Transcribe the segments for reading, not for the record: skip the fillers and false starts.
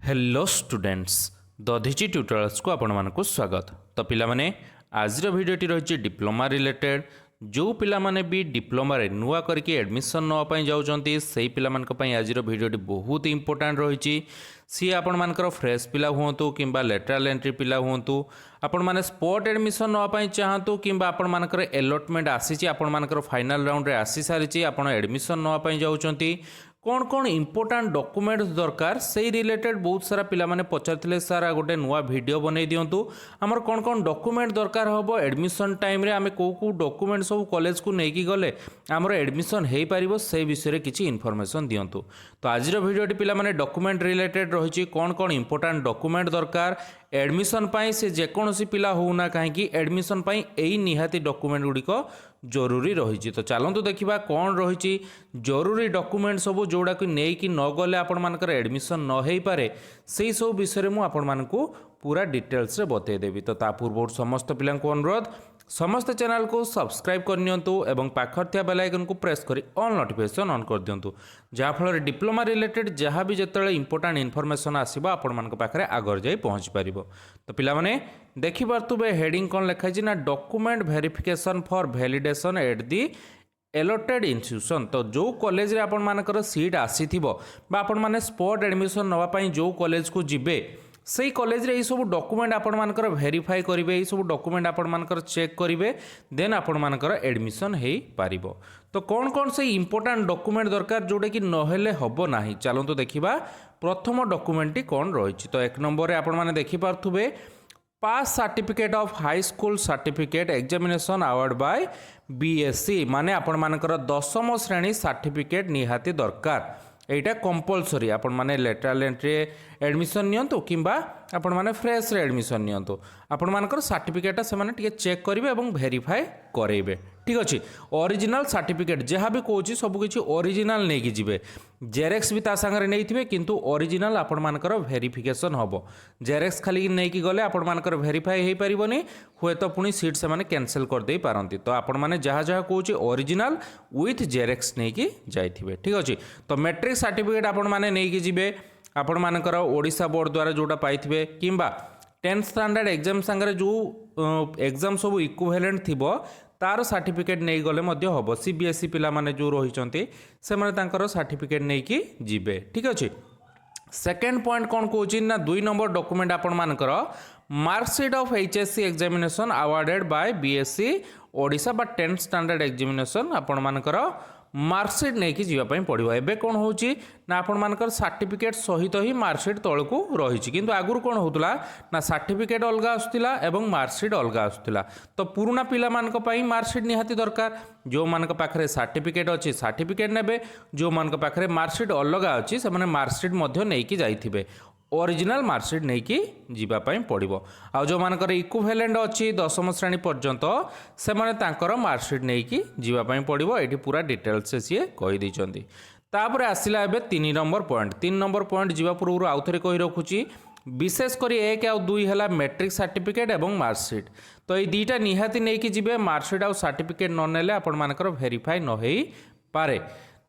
Hello students Dadhichi tutorials को आपण मानक स्वागत। तो पिला माने आज भिडियोटी रही डिप्लोमा रिलेटेड जो पिला माने भी डिप्लोमा रे नुआ करके एडमिशन नवाई जाऊँगी से पिला आज भिडियोटी बहुत इंपोर्टाट रही सी आपण मानकर फ्रेश पिला हुंतु किंबा लेटरल एंट्री पिला हुंतु आपण माने स्पॉट एडमिशन नवाई चाहतु किंबा आपण मानकर अलॉटमेंट आसी आपण मानकर फाइनल राउंड रे आसी सारी आपण एडमिशन नवाई जाऊँगी कौन कौन इंपोर्टाट डॉक्यूमेंट्स दरकार से रिलेटेड बहुत सारा पिला माने पचारथिले सारा गोटे नुआ वीडियो बनै दियंतु हमर कौन कौन डॉक्यूमेंट दरकार होबो एडमिशन टाइम रे आमे को डॉक्यूमेंट सब कॉलेज को नेकी गले हमर एडमिशन हेई परिबो से विषय रे किछि इन्फॉर्मेशन दियंतु। तो आज रो वीडियोटी पिला माने डॉक्यूमेंट रिलेटेड रहिछि कौन कौन इंपोर्टाट डॉक्यूमेंट दरकार एडमिशन पाई से जेकोसी पिला होना कहीं एडमिशन पाई एई निहाती डॉक्यूमेंट गुड़िक जरूरी रही। तो चलतु देखा कौन रही जरूरी डॉक्यूमेंट सब जोड़ा कि नहीं कि न गले आपण मानकर एडमिशन न हो पारे से सब विषय में आपण मानकु पूरा डिटेल्स रे बतईदेवी। तो ता पूर्व समस्त पिला अनुरोध समस्त चैनल को सब्सक्राइब करनियंतु एवं पाखर थिया बेल आइकन को प्रेस करी ऑल नोटिफिकेशन ऑन कर दियंतु जहाँफल डिप्लोमा रिलेटेड जहाँ भी जिते इंपोर्टाट इनफॉरमेशन आसो आपण मान पाखे आगर जाई पहुँच पार। तो पिला माने देखि पार्थुबे हेडिंग कौन लिखाई ना document verification for validation at the allotted institution. तो जो कॉलेज रे आपण मानकर सीट आसी थिबो बा आपण माने स्पॉट एडमिशन नवा पई जो कॉलेज को जिबे से कॉलेज रे सब डॉक्यूमेंट आपण मानकर वेरीफाई करिवे ये सब डॉक्यूमेंट आपण मानकर चेक करिवे देन आपण मानकर एडमिशन हेई पारिबो। तो कौन कौन से इंपोर्टाट डॉक्यूमेंट दरकार जोड़े कि नहेले हबो नाही चलतो देखिबा प्रथम डॉक्यूमेंट कौन रही। तो एक नंबर रे आपण माने देखि पार्थुबे pass certificate of high school certificate examination award by BSc माने आपण मानकर 10th श्रेणी सर्टिफिकेट निहाती दरकार एटा कंपलसरी आपण माने लेटरल एंट्री एडमिशन नियंतु किंबा आपण माने फ्रेश रे एडमिशन नियंतु आपण मानकर सर्टिफिकेट से माने टिके चेक करिवे एवं वेरीफाई करेइबे। ठीक अछि ओरिजिनल सर्टिफिकेट जहाँ भी कहूँ सब किसी ओरिजिनल नहीं जिबे जेरेक्स भी ता संगे नहीं थिबे किंतु ओरिजिनल आपण मानकर वेरिफिकेशन हबो जेरेक्स खाली नहीं कि गले आपण मानकर वेरीफाई हो पारिबोनी हुए तो पुणी सीट से माने कैंसिल कर दे पारंती। तो आपण माने जहाँ जहाँ कहूँ ओरिजिनल विथ जेरेक्स नहीं कि जाइथिबे। ठीक अछि तो मैट्रिक सर्टिफिकेट आपण माने नहीं कि जिबे आपण मानकर ओडिशा बोर्ड द्वारा जोटा पाइथिबे किंबा 10th स्टैंडर्ड एग्जाम संगे जो एग्जाम सब इक्विवेलेंट थिबो तार सर्टिफिकेट नहीं गले मध्य हम सीबीएसई पिला माने जो रही से माने तांकर सर्टिफिकेट नहीं कि जिबे। ठीक अच्छे सेकेंड पॉइंट कौन कहूँ ना 2 नंबर डॉक्यूमेंट आपण मानकर marksheet of HSC examination awarded by BSc Odisha बा 10th स्टैंडर्ड एग्जामिनेशन आपण मानकर मार्कशीट नहीं कि जीवाई पड़ो एवं कौन हो आपण मानकर सर्टिफिकेट सहित ही मार्कशीट तौक रही किंतु आगुरी कौन होता ना सर्टिफिकेट अलग आसूला एवं मार्कशीट अलग आसूला। तो पुराना पिला मानक पई मार्कशीट निहाती दरकार जो मानक पाखरे सर्टिफिकेट अच्छी सर्टिफिकेट नेबे जो मानक पाखरे मार्कशीट अलग अच्छी से माने मार्कशीट मध्य नहीं कि जाइथिबे ओरिजिनल मार्कशीट नहीं कि जीवाई पड़ो आ जो मानकर इक्विवेलेंट अच्छी 10th श्रेणी पर्यंत से माने तांकर मार्कशीट नहीं कि जीवाई पड़ो ये पूरा डिटेल्स से सी कहीदें। तापर आसला एबे 3 नंबर पॉइंट 3 नंबर पॉइंट जीवा पूर्व आउ थे कही रखुची विशेषकर 1 और 2 है मैट्रिक सर्टिफिकेट एवं मार्कशीट। तो ये दुईटा निहाती नहीं कि जीवे मार्कशीट और सर्टिफिकेट न नेले आपण मानकर वेरीफाई न हो पारे।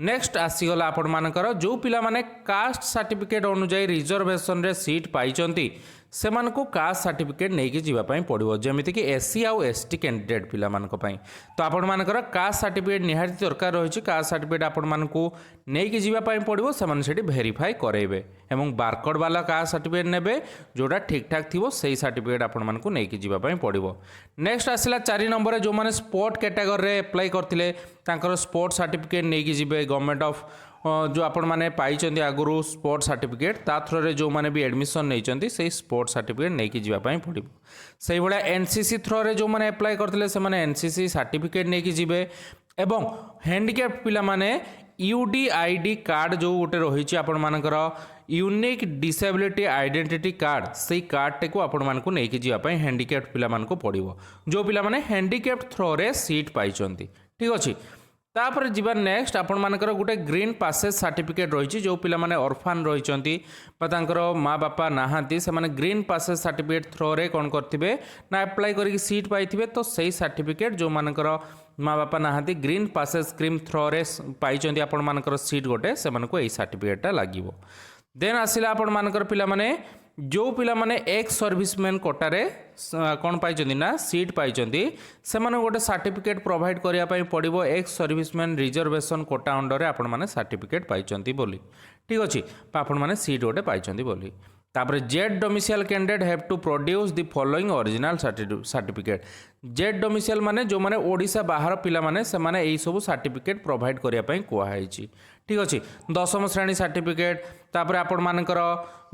नेक्स्ट आसीगला आपण मानकर जो पिला माने कास्ट सर्टिफिकेट अनुसार रिजर्वेशन रे सीट पाइचंती से मानको कास्ट सर्टिफिकेट नहीं कि जीवाई पड़ो जमीती कि एससी आउ एसटी कैंडिडेट पिला मानक पई। तो आपण मानकर कास्ट सर्टिफिकेट निहाती दरकार रही कास्ट सर्टिफिकेट आपण मानकु नहीं कि जीवाई पड़ो से माने सेठी वेरीफाई करेबे एवं बारकोड वाला कास्ट सर्टिफिकेट नेबे जोटा ठीक ठाक थिबो सेही सर्टिफिकेट आपण मानकु नहीं कि जीवाई पड़ो। नेक्स्ट आसला 4 नंबर जो माने स्पोर्ट कैटेगरी रे अप्लाई करथिले तांकर स्पोर्ट सर्टिफिकेट नहीं कि जिबे गवर्नमेंट ऑफ जो आपण माने पाइचंती आगुरु स्पोर्ट सर्टिफिकेट ता थ्रो जो माने भी एडमिशन नहीं से स्पोर्ट सर्टिफिकेट नहीं कि जीवाई पड़ो। से भाया एनसीसी थ्रो जो माने अप्लाई करथिले से माने एनसीसी सर्टिफिकेट नहीं कि जिबे एवं हैंडिकैप्ड पिला माने यूडीआईडी कार्ड जो गोटे रही आपण मानकर यूनिक डिसेबिलिटी आइडेंटिटी कार्ड से कार्ड को आपण मानकु नहीं कि जीवाई हैंडिकैप्ड पिला मानकु पड़ो जो पिला माने हैंडिकैप्ड थ्रो रे सीट पाइचंती। ठीक अच्छे तापर जीवा नेक्स्ट आपण मानकर गोटे ग्रीन पासेज सर्टिफिकेट रही जो पिला माने ऑर्फान रही माँ बापा नहांती से माने ग्रीन पासेज सर्टिफिकेट थ्रो रे कौन करथिबे ना अप्लाई करके सीट पाइथिबे। तो सही सर्टिफिकेट जो मानकर माँ बापा नहांती ग्रीन पासेज स्कीम थ्रो रे पाइचंती आपण मानकर सीट गोटे से मानको एई सर्टिफिकेटटा लागिवो। देन आसिला आपण मानकर पिला माने जो पिला माने एक्स सर्विसमैन कोटारे कौन पाई ना सीट पाई से गोटे सर्टिफिकेट प्रोवाइड करने पड़ो ex serviceman reservation quota under आपण मैंने सर्टिफिकेट पाई बोली ठीक अच्छे आपण मैंने सीट गोटे पाई बोली तापर Z domicile candidate have to produce the following original certificate Z domicile माने जो माने ओडिशा बाहर पिला माने से माने एई सब सर्टिफिकेट प्रोवाइड करिया पई कुआई ठीक अच्छे दशम श्रेणी सर्टिफिकेट तापर आपण मानकर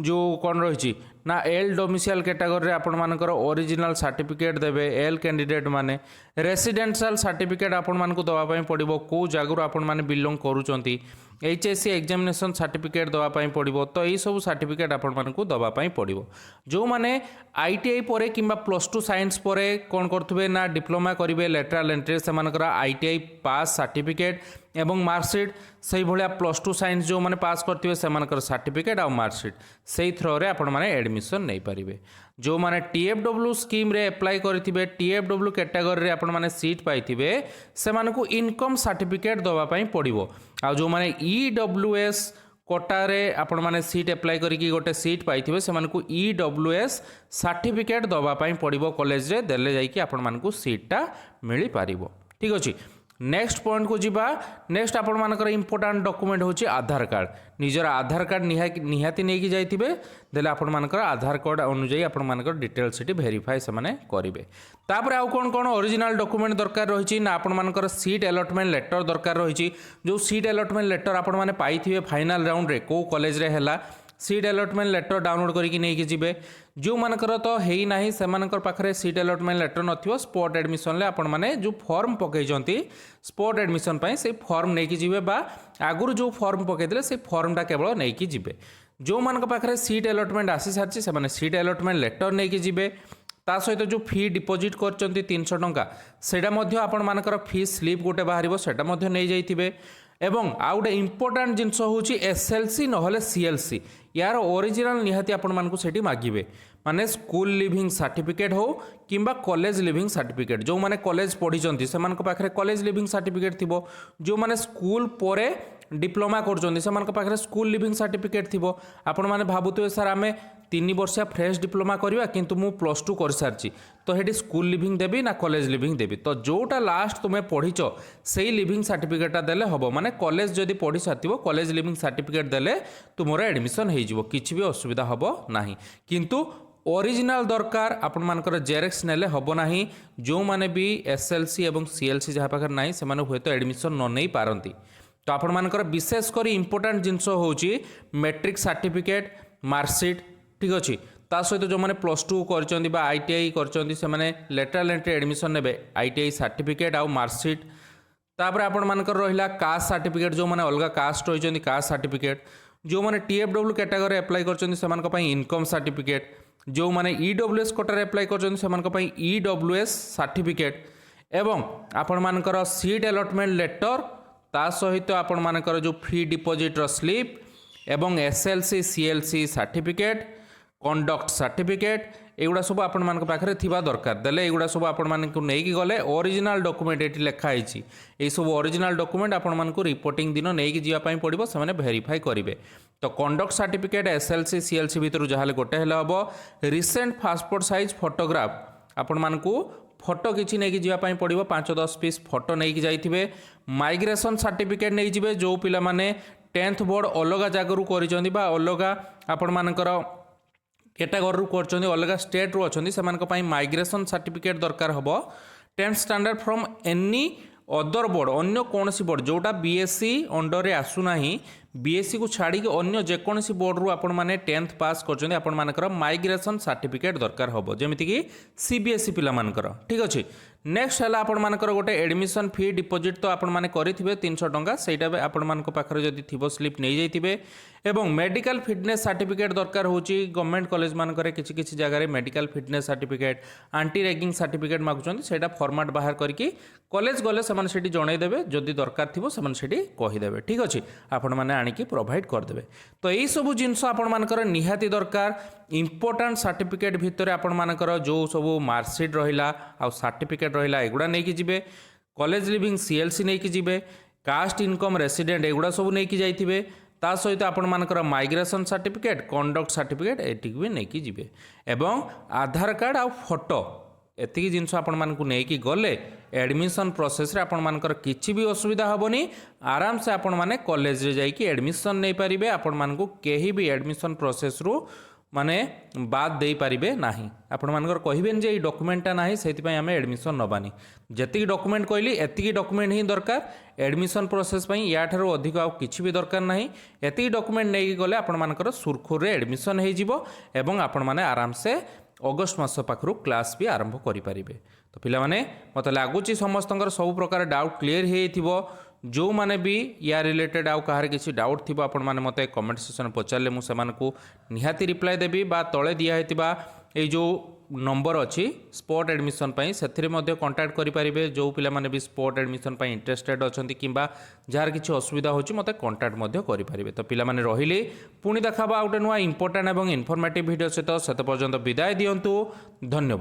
जो कौन रही ना एल डोमिसाइल कैटेगरी आपण मानकर ओरिजिनल सर्टिफिकेट देवे एल कैंडिडेट माने रेसिडेंशियल सर्टिफिकेट आपण मानकु दवा पड़ो कौ जगह आपण माने बिलोंग करूचंती एचएससी एग्जामिनेशन सर्टिफिकेट दवाई पड़ो तो यही सब सर्टिफिकेट आपण मानकु दवाई पड़ो जो माने आईटीआई पर कि प्लस टू साइंस पर कौन करुवे ना डिप्लोमा करेंगे लेटराल एंट्री से आईटीआई पास सर्टिफिकेट एवं मार्कसीट से भाया प्लस टू साइंस जो मैंने पास करते हैं सर्टिफिकेट आउ मार्कसीट से थ्रो रे आपण माने एडमिशन नहीं पारिबे जो माने टीएफडब्ल्यू स्कीम रे अप्लाई करथिबे टीएफडब्ल्यू कैटेगरी रे आपण माने सीट पाइथिबे से मानकु इनकम सर्टिफिकेट दवा पई पड़िबो आ जो माने ईडब्ल्यूएस कोटारे आपण माने सीट अप्लाई करिकी गोटे सीट पाइथिबे से मानकु ईडब्ल्यूएस सर्टिफिकेट दवा पई पड़िबो कॉलेज रे देले जाईकी आपण मानकु सीटटा मिली पारिबो ठीक अछि नेक्स्ट पॉइंट को जीवा नेक्स्ट आपण मानकर इंपोर्टेंट डॉक्यूमेंट होची आधार कार्ड निजर आधार कार्ड निहाती नहीं जाइथिबे देले आपण मानकर आधार कार्ड अनुसार आपण मानकर डिटेल सिटी वेरीफाई से माने करिवे तापर आउ कोन कोन ओरिजिनल डॉक्यूमेंट दरकार रहिछि ना आपण मानकर सीट अलॉटमेंट लेटर दरकार रहिछि जो सीट अलॉटमेंट लेटर आपण माने पाइथिबे फाइनल राउंड रे को कॉलेज रे हैला सीट अलॉटमेंट लेटर डाउनलोड करके नहीं जिबे जो मानकर तो हेई नाही से मानकर पाखरे सीट अलॉटमेंट लेटर नथियो स्पॉट एडमिशन ले आपण माने जो फॉर्म पकेजंती स्पॉट एडमिशन पई से फॉर्म नहीं जिबे बा आगुर जो फॉर्म पकेदेले से फॉर्मटा केवल नहीं जिबे जो मानक पाखरे सीट अलॉटमेंट आसी सारछि से माने सीट अलॉटमेंट लेटर नहीं जिबे ता सहित जो फी डिपोजिट करचंती 300 टंका सेटा मध्य आपण मानकर फी स्लिप गोटे बाहरिबो सेटा मध्य नहीं जाइथिबे एवं आउ गोटे इंपोर्टेंट जिनस होची एसएलसी नहले सीएलसी यार ओरिजिनल निहाती आपण मानकु सेठी मागिबे माने स्कूल लिविंग सर्टिफिकेट हो किंबा कॉलेज लिविंग सर्टिफिकेट जो माने कॉलेज पढ़ी से पाखरे कॉलेज लिविंग सर्टिफिकेट थिबो जो माने स्कूल परे डिप्लोमा करछन्ती से पाखरे स्कूल लिविंग सर्टिफिकेट थिबो आपण माने भाबुतबे सर आमे 3 वर्षिया फ्रेश डिप्लोमा करवा किंतु मु प्लस टू कर सारछि तो हेटी स्कूल लिविंग देबी ना कॉलेज लिविंग देबी तो जोटा लास्ट तुमे पढ़ीच सेही लिविंग सर्टिफिकेटा देले हबो माने कॉलेज जदि पढ़ी साथिबो कॉलेज लिविंग सर्टिफिकेट देले तुमरो एडमिशन हे जिवो किछि भी असुविधा हबो नाही किंतु ओरिजिनल दरकार आपण मानकर जेरेक्स नेले हबो नाही जो माने भी एसएलसी एवं सीएलसी जहा पाखर नाही से माने होय तो एडमिशन न नै पारंती तो आपण मानकर विशेष करी इंपोर्टेंट जिनस होची मैट्रिक सर्टिफिकेट मार्कशीट ठीक अच्छे ता सहित जो मैंने प्लस टू कर आईटीआई कर लेटराल एंट्री एडमिशन ने आईटीआई सर्टिफिकेट आउ मार्कशीट तापर आपण मानकर रहिला कास्ट सर्टिफिकेट जो मैंने अलग कास्ट रही कास्ट सर्टिफिकेट जो मैंने टीएफडब्ल्यू कैटेगरी अप्लाई कर इनकम सर्टिफिकेट जो मैंने ईडब्ल्यूएस कोटारे अप्लाई कर ईडब्ल्यूएस सर्टिफिकेट एवं आपण मानकर सीट अलॉटमेंट लेटर ता सहित आपण मानकर जो फी डिपोजिट स्लिप एवं SLC CLC certificate conduct certificate एगुड़ा सब आपण मान पाखे थिबा दरकार देले एगुड़ा सब आपण मान को नहीं गले ओरिजिनल डॉक्यूमेंट एटी लिखाई ये सब ओरिजिनल डॉक्यूमेंट आपण मान को रिपोर्टिंग दिन नहीं जावाई पड़ो से वेरीफाई करेंगे तो कंडक्ट सर्टिफिकेट एसएलसी सीएलसी भितर जहाँ गोटे हम रिसेंट पासपोर्ट साइज फोटोग्राफ आपण मान को फोटो किसी नहीं जावाई पड़ो 5-10 पीस फोटो नहीं जाइए माइग्रेशन सर्टिफिकेट नहीं जाए जो पिला माने 10th बोर्ड अलग जगह कर अलग आपण मानकर कैटेगरी कर अलग स्टेट रू अच्छा से माइग्रेशन सर्टिफिकेट दरकार हम 10th standard from any other board अन्य कौन सी बोर्ड जोटा बीएससी अंडर रे आसुना बीएससी को छाड़ी अन्य जेकोसी बोर्ड रू आपण माने 10th पास कर आपण मानकर माइग्रेशन सर्टिफिकेट दरकार हम जमीक कि सीबीएसई पिला मानकर ठीक अच्छे नेक्स्ट है आपण मानकर गोटे एडमिशन फी डिपोजिट तो आपण माने करिथिबे 300 टंका सेटा आपण मानक पाखरे जदि थिबो स्लिप नहीं जाइथिबे एवं मेडिकल फिटनेस सर्टिफिकेट दरकार होची गवर्नमेंट कॉलेज मानकर किछि किछि जगह रे medical fitness certificate anti ragging certificate मागुचंती सेटा फॉर्मेट बाहर करके कॉलेज गले से माने सेठी जणाई देबे जदि दरकार थिबो से माने सेठी कहि देबे ठीक अछि आपण माने आनिकी प्रोवाइड कर देबे तो एई सब जिंस आपण मानकर निहाती दरकार इंपोर्टेंट सर्टिफिकेट भितर आपण मानकर जो सब मार्कशीट रहिला आ सर्टिफिकेट रहिला एगुडा नै कि जिबे कॉलेज लिविंग सीएलसी नै कि जिबे कास्ट इनकम रेसिडेंट एगुडा सब नै कि जाइथिबे ता सहित आपण मानकर migration certificate conduct certificate attic भी नहीं जिवे एवं आधार कार्ड आ फोटो एतिक जिनस आपण मानकु नेकी गले एडमिशन प्रोसेस रे आपण मानकर किछि भी असुविधा हबनी आराम से आपण माने कॉलेज रे जाई कि एडमिशन नै परिबे आपण मानकु केही भी एडमिशन प्रोसेस रु माने बाद दे पारिबे नाही आपण मानकर कहिबेन जे ई डॉक्यूमेंटटा नाही सेति पई हमें एडमिशन नबानी जति डॉक्यूमेंट कहली एति डॉक्यूमेंट ही दरकार एडमिशन प्रोसेस पई या ठारो अधिक आ किछि भी दरकार नाही एति डॉक्यूमेंट नै गले आपण मानकर सुरखुर रे एडमिशन हे जिवो एवं आपण माने आराम से अगस्त मास पाखरु क्लास भी आरंभ करि पारिबे। तो पिला माने मते लागुची समस्तंकर सब प्रकार डाउट क्लियर हेइथिबो जो माने भी या रिलेटेड आउ कहार किसी डाउट थिबो आपण माने मते कमेंट सेक्शन पचारले मु सेमानकु निहाती रिप्लाई देबी बा तळे दिया हेतिबा ए जो नंबर अच्छी स्पॉट एडमिशन पाई सेथिरे मध्य कांटेक्ट करि परिबे जो पिला माने भी स्पॉट एडमिशन पाई इंटरेस्टेड अछंती किंबा जार किछि असुविधा होछि मते कांटेक्ट मध्य करि परिबे। तो पिला माने रहिले पुनी देखाबा आउटे नुवा इंपोर्टेंट एवं इन्फॉर्मेटिव वीडियो सहित सेते पर्यंत विदाय दियंतु धन्यवाद।